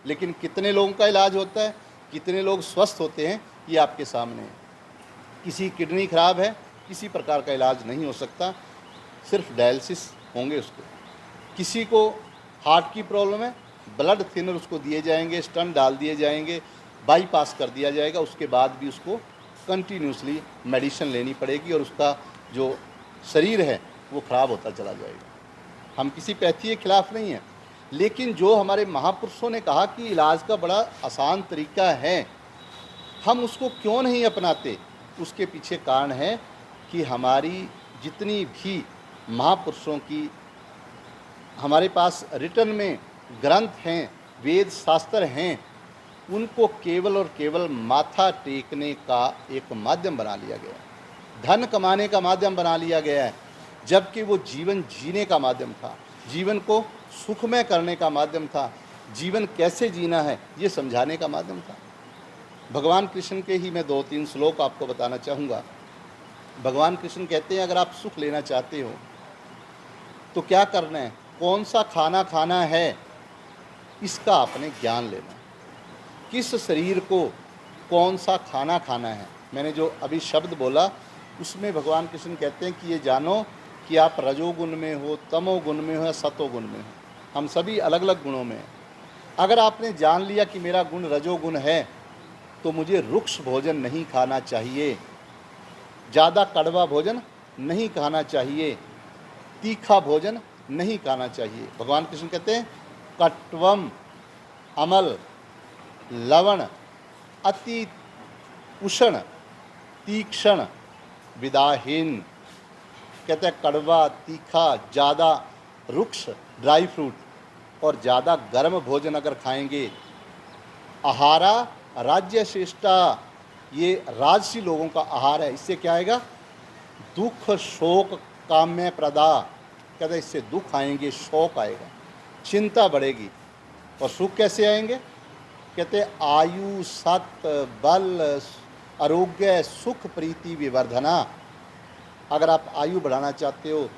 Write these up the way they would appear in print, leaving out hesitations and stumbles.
लेकिन कितने लोगों का इलाज होता है, कितने लोग स्वस्थ होते हैं, ये आपके सामने है। किसी किडनी खराब है, किसी प्रकार का इलाज नहीं हो सकता, सिर्फ डायलिसिस होंगे उसको। किसी को हार्ट की प्रॉब्लम है, ब्लड थिनर उसको दिए जाएंगे, स्टंट डाल दिए जाएंगे, बाईपास कर दिया जाएगा, उसके बाद भी उसको कंटिन्यूसली मेडिसिन लेनी पड़ेगी और उसका जो शरीर है वो ख़राब होता चला जाएगा। हम किसी पैथी के खिलाफ नहीं हैं, लेकिन जो हमारे महापुरुषों ने कहा कि इलाज का बड़ा आसान तरीका है, हम उसको क्यों नहीं अपनाते? उसके पीछे कारण है कि हमारी जितनी भी महापुरुषों की हमारे पास रिटर्न में ग्रंथ हैं, वेद शास्त्र हैं, उनको केवल और केवल माथा टेकने का एक माध्यम बना लिया गया है, धन कमाने का माध्यम बना लिया गया है, जबकि वो जीवन जीने का माध्यम था, जीवन को सुखमय करने का माध्यम था, जीवन कैसे जीना है ये समझाने का माध्यम था। भगवान कृष्ण के ही मैं 2-3 श्लोक आपको बताना चाहूँगा। भगवान कृष्ण कहते हैं, अगर आप सुख लेना चाहते हो तो क्या करना है, कौन सा खाना खाना है, इसका आपने ज्ञान लेना है। किस शरीर को कौन सा खाना खाना है, मैंने जो अभी शब्द बोला उसमें भगवान कृष्ण कहते हैं कि ये जानो कि आप रजोगुण में हो, तमोगुण में हो या सतोगुण में हो, हम सभी अलग अलग गुणों में हैं। अगर आपने जान लिया कि मेरा गुण रजोगुण है तो मुझे रुक्ष भोजन नहीं खाना चाहिए, ज़्यादा कड़वा भोजन नहीं खाना चाहिए, तीखा भोजन नहीं खाना चाहिए। भगवान कृष्ण कहते हैं कट्वम अमल लवण अति उष्ण तीक्ष्ण विदाहीन। कहते हैं कड़वा, तीखा, ज़्यादा रुक्ष ड्राई फ्रूट और ज़्यादा गर्म भोजन अगर खाएंगे, आहारा राज्य श्रेष्ठा, ये राजसी लोगों का आहार है, इससे क्या आएगा, दुख शोक काम्य प्रदा। कहते हैं इससे दुख आएंगे, शोक आएगा, चिंता बढ़ेगी, और सुख कैसे आएंगे? कहते आयु सत बल आरोग्य सुख प्रीति विवर्धना। अगर आप आयु बढ़ाना चाहते हो,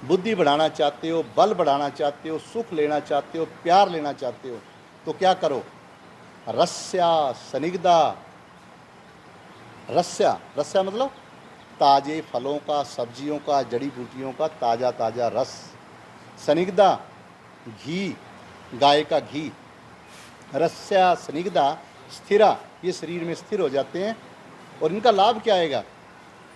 बुद्धि बढ़ाना चाहते हो, बल बढ़ाना चाहते हो, सुख लेना चाहते हो, प्यार लेना चाहते हो, तो क्या करो, रस्या सनिग्धा। रस्या मतलब ताजे फलों का, सब्जियों का, जड़ी बूटियों का ताज़ा ताज़ा रस। सनिग्धा घी, गाय का घी। रस्या सनिग्धा स्थिरा, ये शरीर में स्थिर हो जाते हैं। और इनका लाभ क्या आएगा?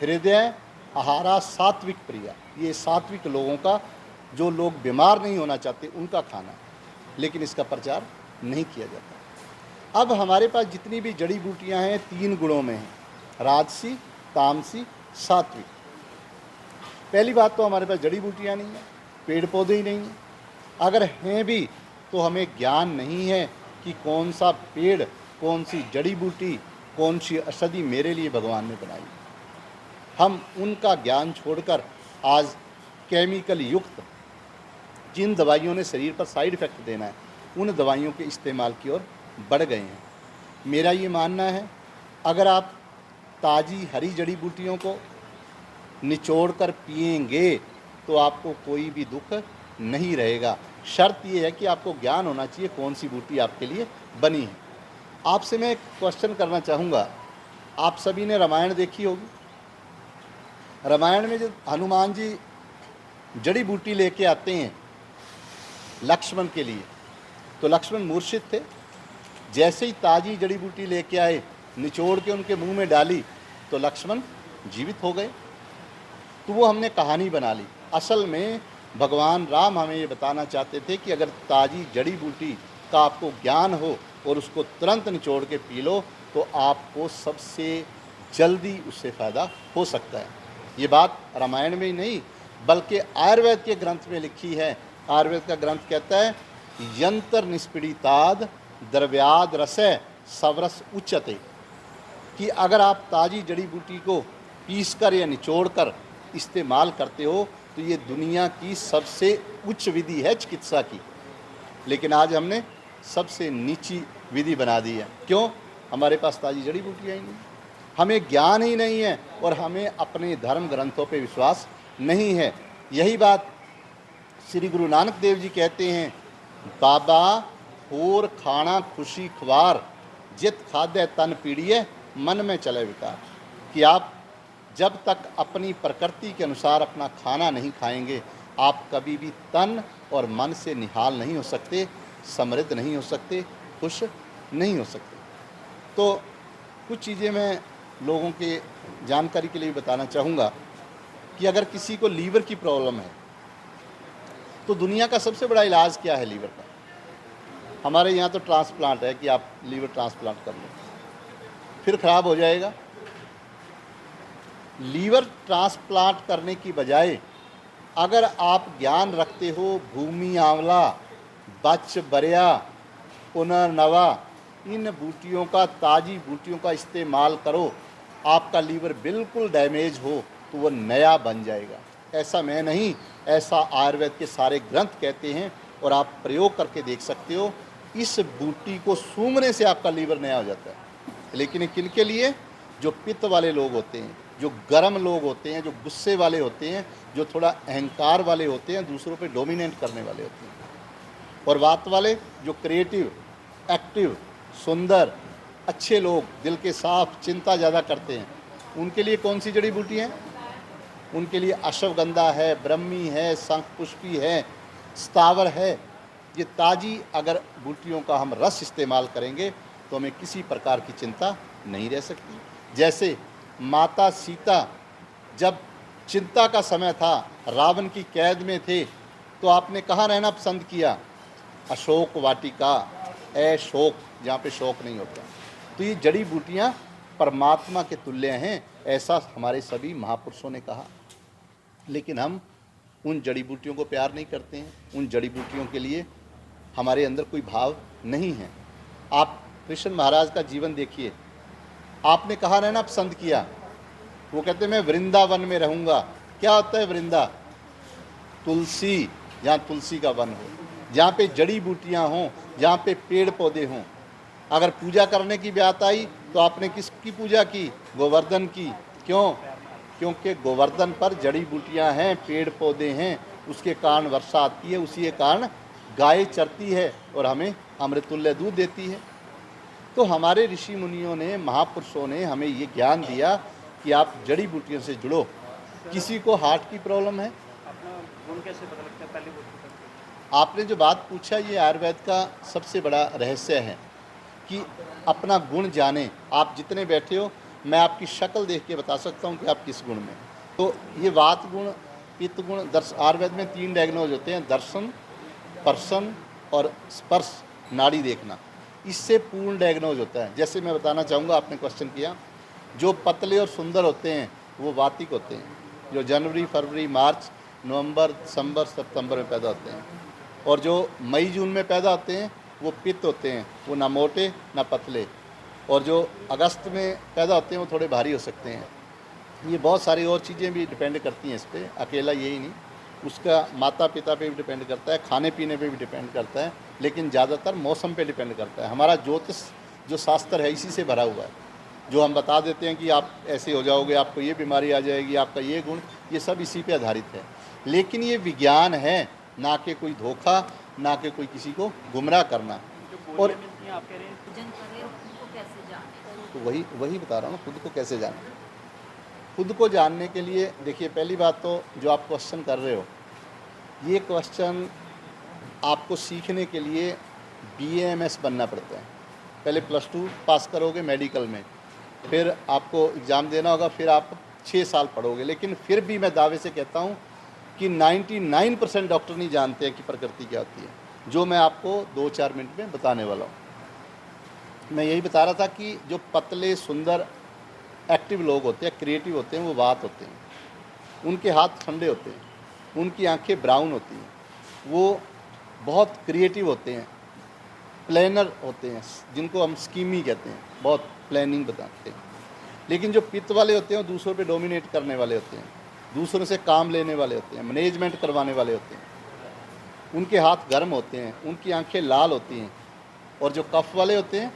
हृदय आहारा सात्विक प्रिया, ये सात्विक लोगों का, जो लोग बीमार नहीं होना चाहते उनका खाना, लेकिन इसका प्रचार नहीं किया जाता। अब हमारे पास जितनी भी जड़ी बूटियां हैं 3 गुणों में हैं, राजसी, तामसी, सात्विक। पहली बात तो हमारे पास जड़ी बूटियां नहीं हैं, पेड़ पौधे ही नहीं हैं। अगर हैं भी तो हमें ज्ञान नहीं है कि कौन सा पेड़, कौन सी जड़ी बूटी, कौन सी औषधि मेरे लिए भगवान ने बनाई। हम उनका ज्ञान छोड़कर आज केमिकल युक्त जिन दवाइयों ने शरीर पर साइड इफ़ेक्ट देना है, उन दवाइयों के इस्तेमाल की ओर बढ़ गए हैं। मेरा ये मानना है, अगर आप ताज़ी हरी जड़ी बूटियों को निचोड़ कर पिएंगे तो आपको कोई भी दुख नहीं रहेगा। शर्त ये है कि आपको ज्ञान होना चाहिए कौन सी बूटी आपके लिए बनी है। आपसे मैं एक क्वेश्चन करना चाहूँगा, आप सभी ने रामायण देखी होगी। रामायण में जो हनुमान जी जड़ी बूटी लेके आते हैं लक्ष्मण के लिए, तो लक्ष्मण मूर्छित थे। जैसे ही ताज़ी जड़ी बूटी लेके आए, निचोड़ के उनके मुंह में डाली तो लक्ष्मण जीवित हो गए। तो वो हमने कहानी बना ली। असल में भगवान राम हमें ये बताना चाहते थे कि अगर ताज़ी जड़ी बूटी का आपको ज्ञान हो और उसको तुरंत निचोड़ के पी लो तो आपको सबसे जल्दी उससे फ़ायदा हो सकता है। ये बात रामायण में ही नहीं बल्कि आयुर्वेद के ग्रंथ में लिखी है। आयुर्वेद का ग्रंथ कहता है यंत्र निष्पीड़िताद द्रव्याद रसय सवरस उच्चते, कि अगर आप ताज़ी जड़ी बूटी को पीसकर या निचोड़कर इस्तेमाल करते हो तो ये दुनिया की सबसे उच्च विधि है चिकित्सा की। लेकिन आज हमने सबसे नीची विधि बना दी है। क्यों? हमारे पास ताज़ी जड़ी बूटियाँ ही नहीं, हमें ज्ञान ही नहीं है और हमें अपने धर्म ग्रंथों पे विश्वास नहीं है। यही बात श्री गुरु नानक देव जी कहते हैं, बाबा होर खाना खुशी ख्वार, जित खादे तन पीड़िए, मन में चले विकार। कि आप जब तक अपनी प्रकृति के अनुसार अपना खाना नहीं खाएंगे, आप कभी भी तन और मन से निहाल नहीं हो सकते, समृद्ध नहीं हो सकते, खुश नहीं हो सकते। तो कुछ चीज़ें मैं लोगों के जानकारी के लिए भी बताना चाहूँगा कि अगर किसी को लीवर की प्रॉब्लम है तो दुनिया का सबसे बड़ा इलाज क्या है लीवर का? हमारे यहाँ तो ट्रांसप्लांट है कि आप लीवर ट्रांसप्लांट कर लो, फिर ख़राब हो जाएगा। लीवर ट्रांसप्लांट करने की बजाय अगर आप ज्ञान रखते हो भूमि आंवला, बच बरिया, पुनर्नवा, इन बूटियों का, ताज़ी बूटियों का इस्तेमाल करो। आपका लीवर बिल्कुल डैमेज हो तो वो नया बन जाएगा। ऐसा मैं नहीं, ऐसा आयुर्वेद के सारे ग्रंथ कहते हैं और आप प्रयोग करके देख सकते हो। इस बूटी को सूंघने से आपका लीवर नया हो जाता है। लेकिन किन के लिए? जो पित्त वाले लोग होते हैं, जो गर्म लोग होते हैं, जो गुस्से वाले होते हैं, जो थोड़ा अहंकार वाले होते हैं, दूसरों पे डोमिनेट करने वाले होते हैं। और वात वाले जो क्रिएटिव, एक्टिव, सुंदर, अच्छे लोग, दिल के साफ, चिंता ज़्यादा करते हैं, उनके लिए कौन सी जड़ी बूटी है? उनके लिए अश्वगंधा है, ब्रह्मी है, शंखपुष्पी है, स्थावर है। ये ताज़ी अगर बूटियों का हम रस इस्तेमाल करेंगे तो हमें किसी प्रकार की चिंता नहीं रह सकती। जैसे माता सीता जब चिंता का समय था, रावण की कैद में थे, तो आपने कहाँ रहना पसंद किया? अशोक वाटिका, अशोक, जहाँ पे शोक नहीं होता। तो ये जड़ी बूटियाँ परमात्मा के तुल्य हैं, ऐसा हमारे सभी महापुरुषों ने कहा। लेकिन हम उन जड़ी बूटियों को प्यार नहीं करते हैं, उन जड़ी बूटियों के लिए हमारे अंदर कोई भाव नहीं है। आप कृष्ण महाराज का जीवन देखिए, आपने कहाँ रहना पसंद किया? वो कहते मैं वृंदावन में रहूँगा। क्या होता है वृंदा? तुलसी, जहाँ तुलसी का वन हो, जहाँ पे जड़ी बूटियाँ हों, जहाँ पे पेड़ पौधे हों। अगर पूजा करने की बात आई तो आपने किसकी पूजा की? गोवर्धन की। क्यों? क्योंकि गोवर्धन पर जड़ी बूटियाँ हैं, पेड़ पौधे हैं, उसके कारण वर्षा आती है, उसी के कारण गाय चरती है और हमें अमृतुल्य दूध देती है। तो हमारे ऋषि मुनियों ने, महापुरुषों ने हमें ये ज्ञान दिया कि आप जड़ी बूटियों से जुड़ो। किसी को हार्ट की प्रॉब्लम है, अपना गुण कैसे पता लगता है? पहले आपने जो बात पूछा ये आयुर्वेद का सबसे बड़ा रहस्य है कि अपना गुण जाने। आप जितने बैठे हो, मैं आपकी शक्ल देख के बता सकता हूँ कि आप किस गुण में। तो ये वात गुण, पित्त गुण, आयुर्वेद में 3 डायग्नोज होते हैं: दर्शन, पर्शन और स्पर्श, नाड़ी देखना। इससे पूर्ण डायग्नोज होता है। जैसे मैं बताना चाहूँगा, आपने क्वेश्चन किया, जो पतले और सुंदर होते हैं वो वातिक होते हैं, जो जनवरी, फरवरी, मार्च, नवंबर, दिसंबर, सितंबर में पैदा होते हैं। और जो मई जून में पैदा होते हैं वो पित्त होते हैं, वो ना मोटे ना पतले। और जो अगस्त में पैदा होते हैं वो थोड़े भारी हो सकते हैं। ये बहुत सारी और चीज़ें भी डिपेंड करती हैं इस पर, अकेला यही नहीं, उसका माता पिता पे भी डिपेंड करता है, खाने पीने पे भी डिपेंड करता है, लेकिन ज़्यादातर मौसम पे डिपेंड करता है। हमारा ज्योतिष जो शास्त्र है इसी से भरा हुआ है, जो हम बता देते हैं कि आप ऐसे हो जाओगे, आपको ये बीमारी आ जाएगी, आपका ये गुण, ये सब इसी पे आधारित है। लेकिन ये विज्ञान है, ना कि कोई धोखा, ना कि कोई किसी को गुमराह करना। और आप कह रहे हैं तो वही बता रहा हूँ, खुद को कैसे जाने। खुद को जानने के लिए देखिए, पहली बात तो जो आप क्वेश्चन कर रहे हो, ये क्वेश्चन आपको सीखने के लिए BAMS बनना पड़ता है। पहले +2 पास करोगे मेडिकल में, फिर आपको एग्ज़ाम देना होगा, फिर आप 6 साल पढ़ोगे। लेकिन फिर भी मैं दावे से कहता हूँ कि 99% डॉक्टर नहीं जानते हैं कि प्रकृति क्या होती है, जो मैं आपको 2-4 मिनट में बताने वाला हूँ। मैं यही बता रहा था कि जो पतले, सुंदर, एक्टिव लोग होते हैं, क्रिएटिव होते हैं, वो वात होते हैं। उनके हाथ ठंडे होते हैं, उनकी आंखें ब्राउन होती हैं, वो बहुत क्रिएटिव होते हैं, प्लानर होते हैं, जिनको हम स्कीमी कहते हैं, बहुत प्लानिंग बताते हैं। लेकिन जो पित्त वाले होते हैं वो दूसरों पे डोमिनेट करने वाले होते हैं, दूसरों से काम लेने वाले होते हैं, मैनेजमेंट करवाने वाले होते हैं। उनके हाथ गर्म होते हैं, उनकी आंखें लाल होती हैं। और जो कफ वाले होते हैं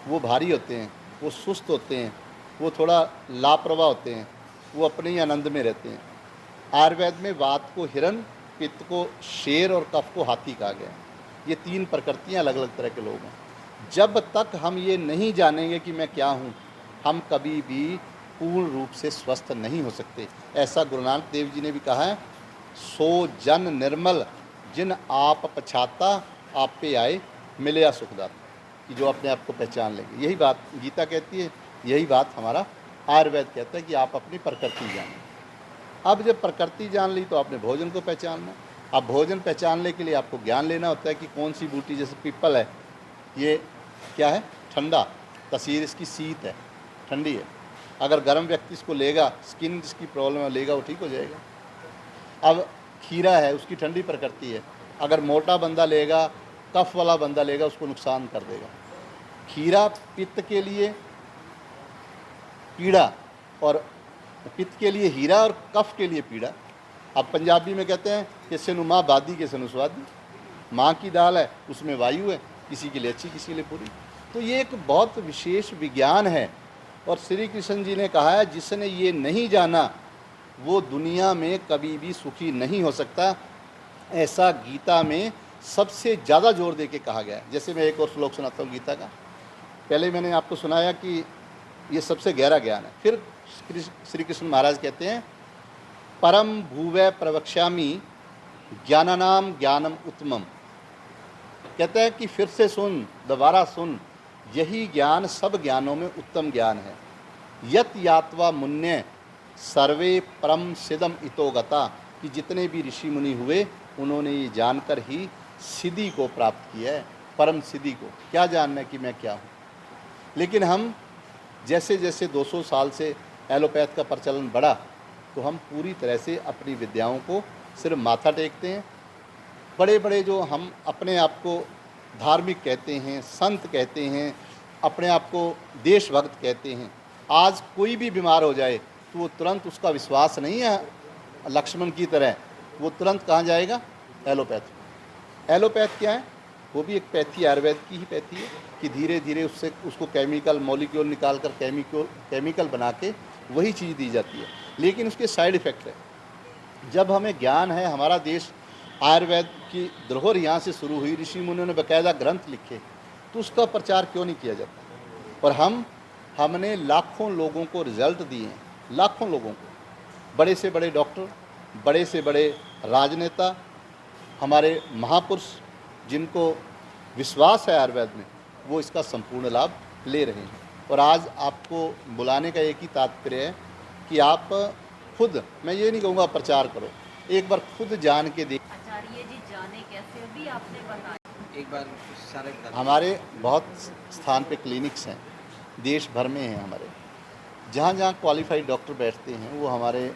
वो भारी होते हैं, वो सुस्त होते हैं, वो थोड़ा लापरवाह होते हैं, वो अपने ही आनंद में रहते हैं। आयुर्वेद में वात को हिरण, पित्त को शेर और कफ को हाथी कहा गया है। ये 3 प्रकृतियाँ अलग अलग तरह के लोग हैं। जब तक हम ये नहीं जानेंगे कि मैं क्या हूँ, हम कभी भी पूर्ण रूप से स्वस्थ नहीं हो सकते। ऐसा गुरु नानक देव जी ने भी कहा है, सो जन निर्मल जिन आप पछाता, आप पे आए मिले सुखदाता, कि जो अपने आप को पहचान लेंगे। यही बात गीता कहती है, यही बात हमारा आयुर्वेद कहता है कि आप अपनी प्रकृति जानें। अब जब प्रकृति जान ली तो आपने भोजन को पहचानना। अब भोजन पहचानने के लिए आपको ज्ञान लेना होता है कि कौन सी बूटी, जैसे पीपल है, ये क्या है, ठंडा, तसीर इसकी शीत है, ठंडी है। अगर गर्म व्यक्ति इसको लेगा, स्किन जिसकी प्रॉब्लम है लेगा, वो ठीक हो जाएगा। अब खीरा है, उसकी ठंडी प्रकृति है, अगर मोटा बंदा लेगा, कफ वाला बंदा लेगा, उसको नुकसान कर देगा। खीरा पित्त के लिए पीड़ा, और पित्त के लिए हीरा और कफ के लिए पीड़ा। अब पंजाबी में कहते हैं कि सेनु माँ बादी के सेनु स्वादी, माँ की दाल है उसमें वायु है, किसी के लिए अच्छी किसी के लिए बुरी। तो ये एक बहुत विशेष विज्ञान है, और श्री कृष्ण जी ने कहा है जिसने ये नहीं जाना वो दुनिया में कभी भी सुखी नहीं हो सकता। ऐसा गीता में सबसे ज़्यादा जोर दे के कहा गया है। जैसे मैं एक और श्लोक सुनाता हूँ गीता का। पहले मैंने आपको सुनाया कि ये सबसे गहरा ज्ञान है। फिर श्री कृष्ण महाराज कहते हैं, परम भूवै प्रवक्ष्यामि ज्ञानानाम ज्ञानम उत्तमम। कहते हैं कि फिर से सुन, दोबारा सुन, यही ज्ञान सब ज्ञानों में उत्तम ज्ञान है। यत यात्वा मुन्य सर्वे परम सिदम इतोगता, कि जितने भी ऋषि मुनि हुए उन्होंने ये जानकर ही सिद्धि को प्राप्त किया है, परम सिद्धि को। क्या जानना है कि मैं क्या हूँ। लेकिन हम जैसे जैसे 200 साल से एलोपैथ का प्रचलन बढ़ा, तो हम पूरी तरह से अपनी विद्याओं को सिर्फ माथा टेकते हैं। बड़े बड़े जो हम अपने आप को धार्मिक कहते हैं, संत कहते हैं, अपने आप को देशभक्त कहते हैं, आज कोई भी बीमार हो जाए तो वो तुरंत, उसका विश्वास नहीं है लक्ष्मण की तरह, वो तुरंत कहाँ जाएगा, एलोपैथ। एलोपैथ क्या है, वो भी एक पैथी, आयुर्वेद की ही पैथी है, कि धीरे धीरे उससे उसको केमिकल मॉलिक्यूल निकाल कर केमिकल बना के वही चीज़ दी जाती है, लेकिन उसके साइड इफ़ेक्ट है। जब हमें ज्ञान है, हमारा देश आयुर्वेद की धरोहर यहाँ से शुरू हुई, ऋषि मुनियों ने बाकायदा ग्रंथ लिखे, तो उसका प्रचार क्यों नहीं किया जाता। और हमने लाखों लोगों को रिजल्ट दिए हैं, लाखों लोगों को, बड़े से बड़े डॉक्टर, बड़े से बड़े राजनेता, हमारे महापुरुष जिनको विश्वास है आयुर्वेद में, वो इसका संपूर्ण लाभ ले रहे हैं। और आज आपको बुलाने का एक ही तात्पर्य है कि आप खुद, मैं ये नहीं कहूँगा प्रचार करो, एक बार खुद जान के देख। आचार्य जी जाने कैसे, अभी आपने बताया। एक बार सारे बता हमारे बहुत स्थान पे क्लिनिक्स हैं, देश भर में हैं हमारे, जहाँ जहाँ क्वालिफाइड डॉक्टर बैठते हैं वो हमारे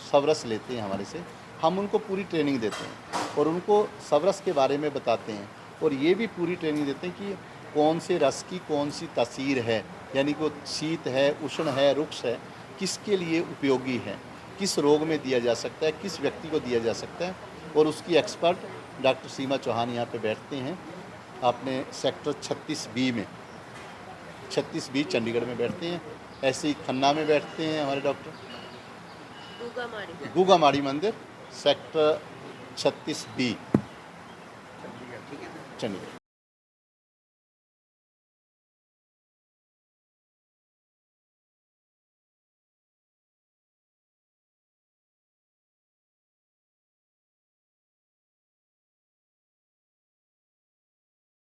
सवरस लेते हैं हमारे से। हम उनको पूरी ट्रेनिंग देते हैं और उनको सवरस के बारे में बताते हैं, और ये भी पूरी ट्रेनिंग देते हैं कि कौन से रस की कौन सी तासीर है, यानी कि वो शीत है, उष्ण है, रुक्ष है, किसके लिए उपयोगी है, किस रोग में दिया जा सकता है, किस व्यक्ति को दिया जा सकता है। और उसकी एक्सपर्ट डॉक्टर सीमा चौहान यहाँ पे बैठते हैं, अपने सेक्टर 36B में, 36B चंडीगढ़ में बैठते हैं। ऐसे ही खन्ना में बैठते हैं हमारे डॉक्टर, गुगामाड़ी मंदिर, सेक्टर 36B चंडीगढ़।